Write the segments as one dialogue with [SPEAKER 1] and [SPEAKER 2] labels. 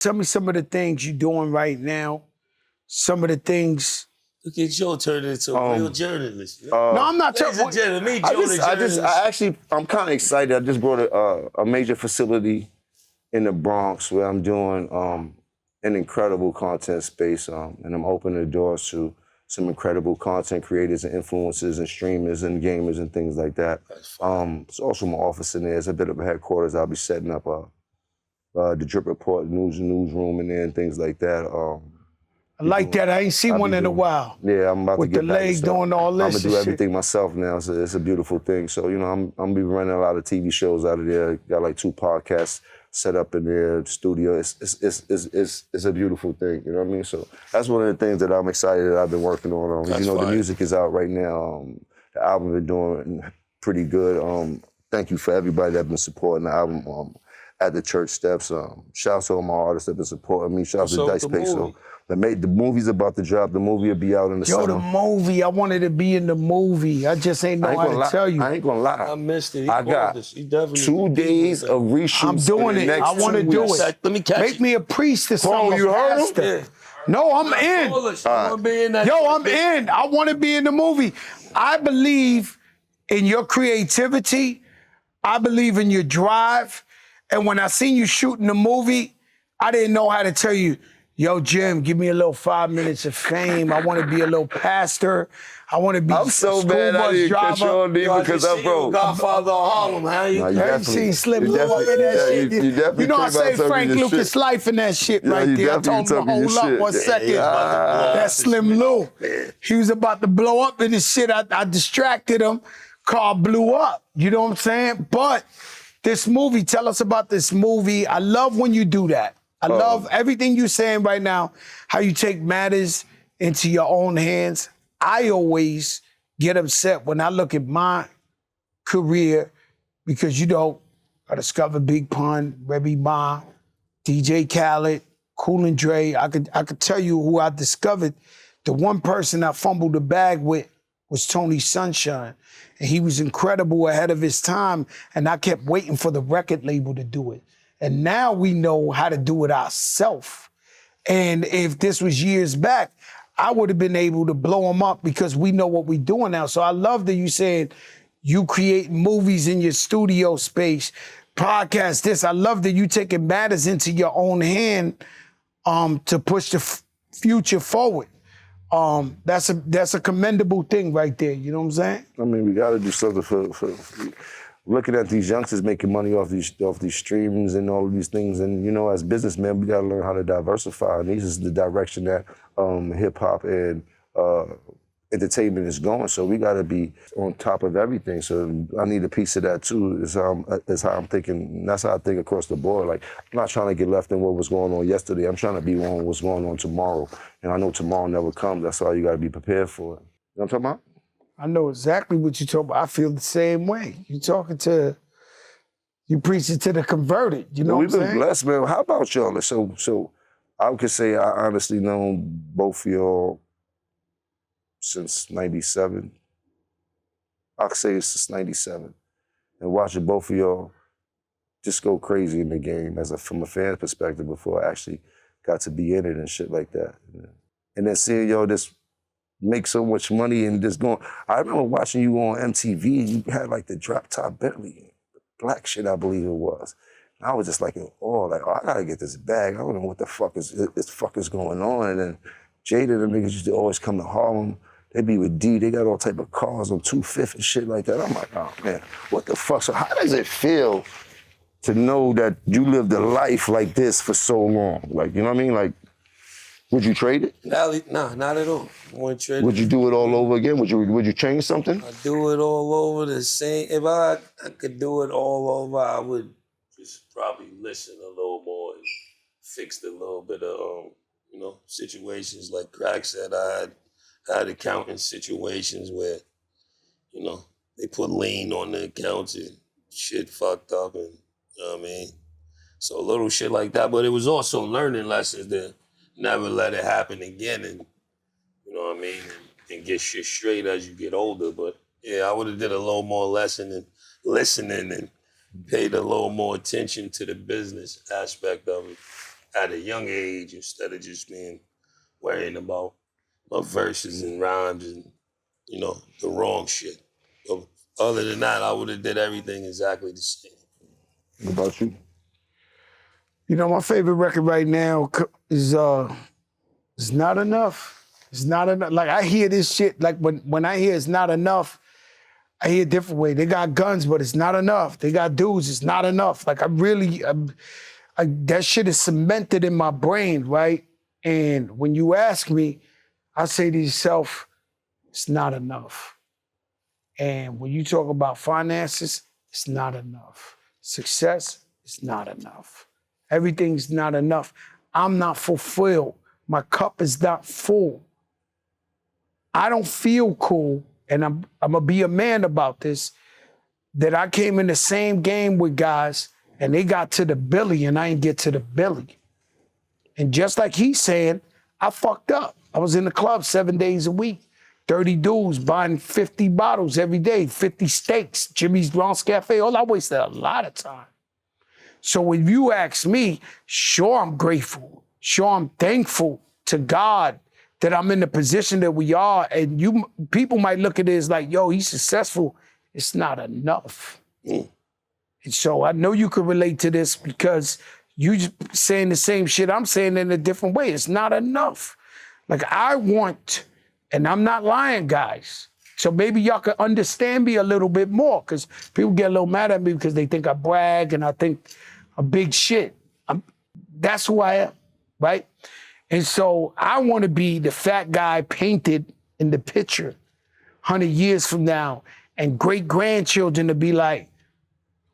[SPEAKER 1] Tell me some of the things you're doing right now. Some of the things.
[SPEAKER 2] Look at Joe turning into a real journalist. No,
[SPEAKER 1] I'm not
[SPEAKER 2] Ladies and gentlemen, meet Joe the journalist.
[SPEAKER 3] I'm kind of excited. I just brought a major facility in the Bronx where I'm doing an incredible content space, and I'm opening the doors to some incredible content creators and influencers and streamers and gamers and things like that. There's also my office in there. It's a bit of a headquarters. I'll be setting up the Drip Report newsroom in there and things like that.
[SPEAKER 1] I like that. I ain't seen one in a while.
[SPEAKER 3] Yeah, I'm about
[SPEAKER 1] with
[SPEAKER 3] to get
[SPEAKER 1] the
[SPEAKER 3] back.
[SPEAKER 1] leg doing all this.
[SPEAKER 3] I'm gonna do
[SPEAKER 1] shit.
[SPEAKER 3] everything myself now. So it's a beautiful thing. So I'm gonna be running a lot of TV shows out of there. Got like 2 podcasts set up in there. Studio. It's a beautiful thing. You know what I mean? So that's one of the things that I'm excited that I've been working on. The music is out right now. The album been doing pretty good. Thank you for everybody that's been supporting the album at the church steps. Shout out to all my artists that been supporting me. Shout out to Dice Peso. The movie's about to drop. The movie will be out in the summer.
[SPEAKER 1] The movie. I wanted to be in the movie. I just ain't know how to tell you.
[SPEAKER 3] I ain't gonna lie.
[SPEAKER 2] I missed it.
[SPEAKER 3] I got 2 days of reshoots.
[SPEAKER 1] I'm doing it. I want to do it.
[SPEAKER 2] Let me catch
[SPEAKER 1] Make me a priest or something.
[SPEAKER 3] You heard him?
[SPEAKER 1] Yeah. No, I'm in.
[SPEAKER 2] I'm in.
[SPEAKER 1] I'm in. I want to be in the movie. I believe in your creativity. I believe in your drive. And when I seen you shooting the movie, I didn't know how to tell you, yo, Jim, give me a little 5 minutes of fame. I want to be a little pastor. I want to be
[SPEAKER 3] I'm so mad I didn't catch on because I'm broke.
[SPEAKER 2] Godfather of Harlem, how you?
[SPEAKER 1] You seen Slim Lou up in that shit? You know I say Frank Lucas Life in that shit right there. I told him to hold up 1 second. That's Slim Lou. He was about to blow up in this shit. I distracted him. Car blew up. You know what I'm saying? But this movie, tell us about this movie. I love when you do that. I love everything you're saying right now, how you take matters into your own hands. I always get upset when I look at my career because, I discovered Big Pun, Rebby Ma, DJ Khaled, Kool and Dre. I could tell you who I discovered. The one person I fumbled the bag with was Tony Sunshine. And he was incredible ahead of his time, and I kept waiting for the record label to do it. And now we know how to do it ourselves. And if this was years back, I would have been able to blow them up because we know what we're doing now. So I love that you said you create movies in your studio space, podcast this. I love that you taking matters into your own hand to push the future forward. That's a commendable thing right there. You know what I'm saying?
[SPEAKER 3] I mean, we got to do something for looking at these youngsters making money off these streams and all of these things. And, as businessmen, we got to learn how to diversify. And this is the direction that hip-hop and entertainment is going. So we got to be on top of everything. So I need a piece of that, too, is how I'm thinking. That's how I think across the board. Like, I'm not trying to get left in what was going on yesterday. I'm trying to be on what's going on tomorrow. And I know tomorrow never comes. That's why you got to be prepared for it. You know what I'm talking about?
[SPEAKER 1] I know exactly what you're talking about. I feel the same way. You preaching to the converted. You know what I'm saying?
[SPEAKER 3] We've been blessed, man. How about y'all? So I could say I honestly known both of y'all since 97. I could say it's since 97. And watching both of y'all just go crazy in the game from a fan perspective before I actually got to be in it and shit like that. And then seeing y'all just make so much money and just going. I remember watching you on MTV and you had like the drop top Bentley, black shit, I believe it was. And I was just like, I gotta get this bag. I don't know what the fuck is going on. And then Jada, the niggas used to always come to Harlem. They be with D, they got all type of cars on 2/5 and shit like that. I'm like, oh man, what the fuck? So how does it feel to know that you lived a life like this for so long? Like, you know what I mean? Like, would you trade it?
[SPEAKER 2] Nah, not at all. I wouldn't trade it.
[SPEAKER 3] Would you do it all over again? Would you change something?
[SPEAKER 2] I'd do it all over the same. If I could do it all over, I would just probably listen a little more and fix a little bit of, situations like Crack said. I had accounting situations where, they put lien on the accounts and shit fucked up and, you know what I mean? So a little shit like that, but it was also learning lessons that never let it happen again, and you know what I mean, and get shit straight as you get older. But yeah, I would have did a little more lesson and listening and paid a little more attention to the business aspect of it. at a young age instead of just being worrying about verses and rhymes and, you know, the wrong shit. But other than that, I would have did everything exactly the same.
[SPEAKER 3] What about you?
[SPEAKER 1] You know, my favorite record right now is It's Not Enough. It's not enough. Like, I hear this shit, like when I hear It's Not Enough, I hear a different way. They got guns, but it's not enough. They got dudes, it's not enough. Like, that shit is cemented in my brain, right? And when you ask me, I say to yourself, it's not enough. And when you talk about finances, it's not enough. Success, it's not enough. Everything's not enough. I'm not fulfilled. My cup is not full. I don't feel cool, and I'm gonna be a man about this, that I came in the same game with guys and they got to the Billy and I didn't get to the Billy. And just like he's saying, I fucked up. I was in the club 7 days a week, 30 dudes buying 50 bottles every day, 50 steaks, Jimmy's Bronx Cafe. All I wasted a lot of time. So if you ask me, sure, I'm grateful. Sure, I'm thankful to God that I'm in the position that we are. And people might look at it as like, yo, he's successful. It's not enough. And so I know you could relate to this because you just saying the same shit I'm saying in a different way. It's not enough. Like, I want, and I'm not lying, guys. So maybe y'all can understand me a little bit more, because people get a little mad at me because they think I brag and I think I'm big shit. That's who I am, right? And so I want to be the fat guy painted in the picture 100 years from now, and great-grandchildren to be like,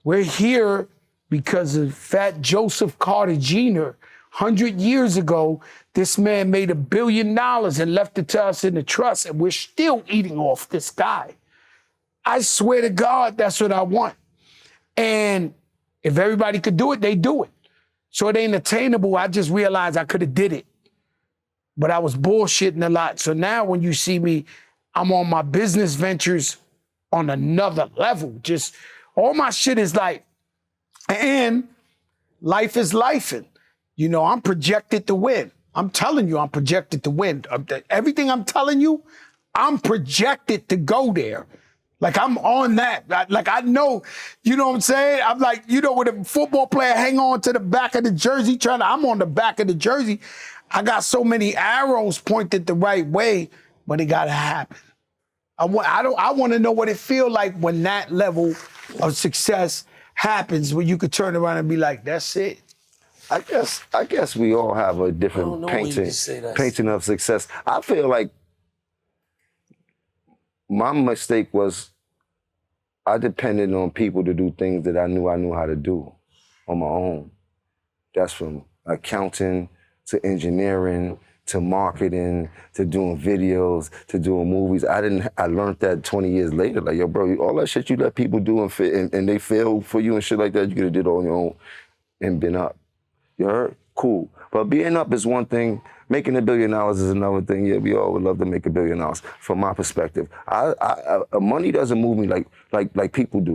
[SPEAKER 1] we're here because of Fat Joseph Carter Jr. 100 years ago, this man made $1 billion and left it to us in the trust, and we're still eating off this guy. I swear to God, that's what I want. And if everybody could do it, they do it. So it ain't attainable. I just realized I could have did it, but I was bullshitting a lot. So now when you see me, I'm on my business ventures on another level. Just all my shit is like, and life is lifing. You know, I'm projected to win. I'm telling you, I'm projected to win. Everything I'm telling you, I'm projected to go there. Like, I'm on that. Like, I know, you know what I'm saying? I'm like, you know, when a football player hang on to the back of the jersey, I'm on the back of the jersey. I got so many arrows pointed the right way, but it gotta happen. I want to know what it feel like when that level of success happens, where you could turn around and be like, that's it.
[SPEAKER 3] I guess we all have a different painting of success. I feel like my mistake was I depended on people to do things that I knew how to do on my own. That's from accounting to engineering to marketing to doing videos to doing movies. I learned that 20 years later. Like, yo, bro, all that shit you let people do and they fail for you and shit like that, you could have did all on your own and been up. You heard? Cool. But being up is one thing. Making $1 billion is another thing. Yeah, we all would love to make $1 billion. From my perspective, money doesn't move me like people do.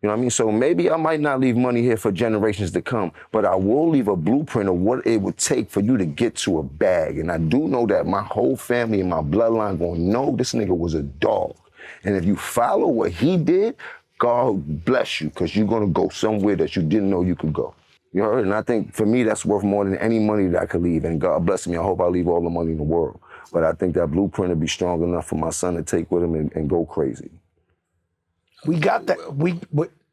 [SPEAKER 3] You know what I mean? So maybe I might not leave money here for generations to come, but I will leave a blueprint of what it would take for you to get to a bag. And I do know that my whole family and my bloodline gonna know this nigga was a dog. And if you follow what he did, God bless you, because you're gonna go somewhere that you didn't know you could go. You heard? And I think for me, that's worth more than any money that I could leave. And God bless me, I hope I leave all the money in the world. But I think that blueprint would be strong enough for my son to take with him and go crazy.
[SPEAKER 1] We got that.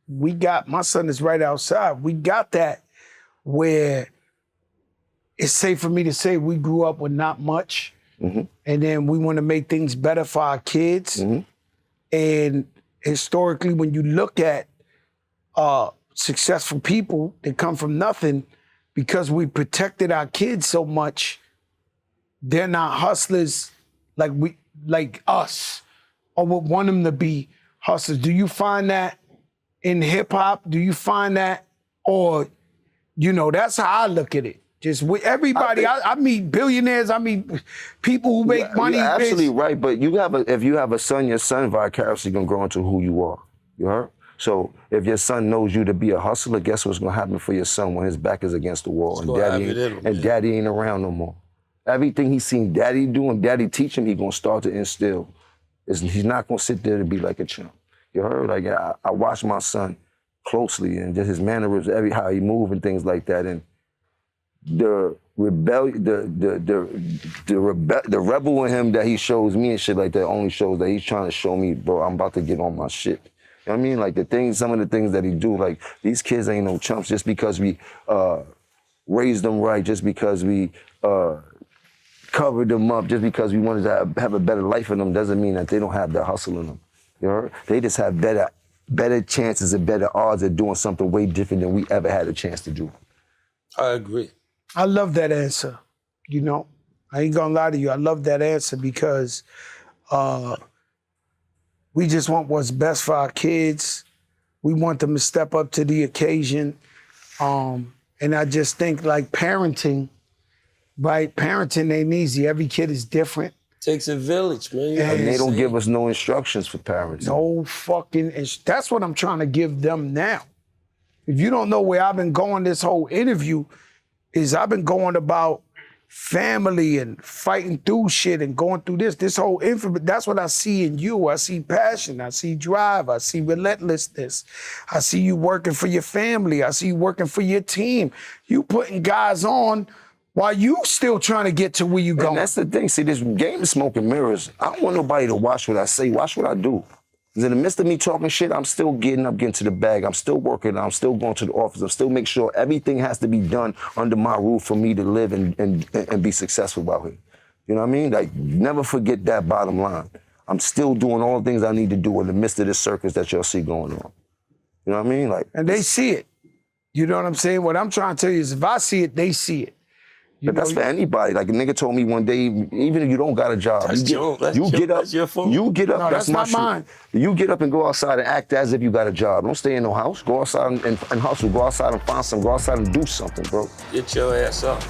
[SPEAKER 1] We got, my son is right outside. We got that where it's safe for me to say we grew up with not much. Mm-hmm. And then we want to make things better for our kids. Mm-hmm. And historically, when you look at successful people that come from nothing, because we protected our kids so much, they're not hustlers like us, or would want them to be hustlers. Do you find that in hip hop? Do you find that, or, you know, that's how I look at it. Just with everybody, I meet billionaires, I meet people who make money.
[SPEAKER 3] You're absolutely right, but if you have a son, your son vicariously gonna grow into who you are. You heard? So if your son knows you to be a hustler, guess what's gonna happen for your son when his back is against the wall and daddy ain't around no more. Everything he's seen daddy do and daddy teach him, he's gonna start to instill. He's not gonna sit there to be like a chump. You heard? Like I watch my son closely and just his mannerisms, how he move and things like that. And the rebellion, the rebel in him that he shows me and shit like that only shows that he's trying to show me, bro, I'm about to get on my shit. You know what I mean? Like some of the things that he do, like these kids ain't no chumps just because we raised them right, just because we covered them up, just because we wanted to have a better life for them doesn't mean that they don't have the hustle in them. You know? They just have better chances and better odds at doing something way different than we ever had a chance to do.
[SPEAKER 2] I agree.
[SPEAKER 1] I love that answer. You know, I ain't gonna lie to you. I love that answer because we just want what's best for our kids. We want them to step up to the occasion. And I just think like parenting, right? Parenting ain't easy. Every kid is different.
[SPEAKER 2] Takes a village, man.
[SPEAKER 3] And they don't give us no instructions for parenting.
[SPEAKER 1] No fucking, that's what I'm trying to give them now. If you don't know where I've been going this whole interview, is I've been going about family and fighting through shit and going through this whole that's what I see in you. I see passion, I see drive, I see relentlessness. I see you working for your family, I see you working for your team. You putting guys on while you still trying to get to where you going.
[SPEAKER 3] And that's the thing, see, this game is smoke and mirrors. I don't want nobody to watch what I say, watch what I do. Because in the midst of me talking shit, I'm still getting to the bag. I'm still working. I'm still going to the office. I'm still making sure everything has to be done under my roof for me to live and be successful out here. You know what I mean? Like, never forget that bottom line. I'm still doing all the things I need to do in the midst of this circus that y'all see going on. You know what I mean? Like,
[SPEAKER 1] and they see it. You know what I'm saying? What I'm trying to tell you is if I see it, they see it.
[SPEAKER 3] But that's for anybody. Like a nigga told me one day, even if you don't got a job,
[SPEAKER 2] that's
[SPEAKER 3] you get up.
[SPEAKER 1] No, that's not mine.
[SPEAKER 3] You get up and go outside and act as if you got a job. Don't stay in no house. Go outside and hustle. Go outside and find something. Go outside and do something, bro.
[SPEAKER 2] Get your ass up.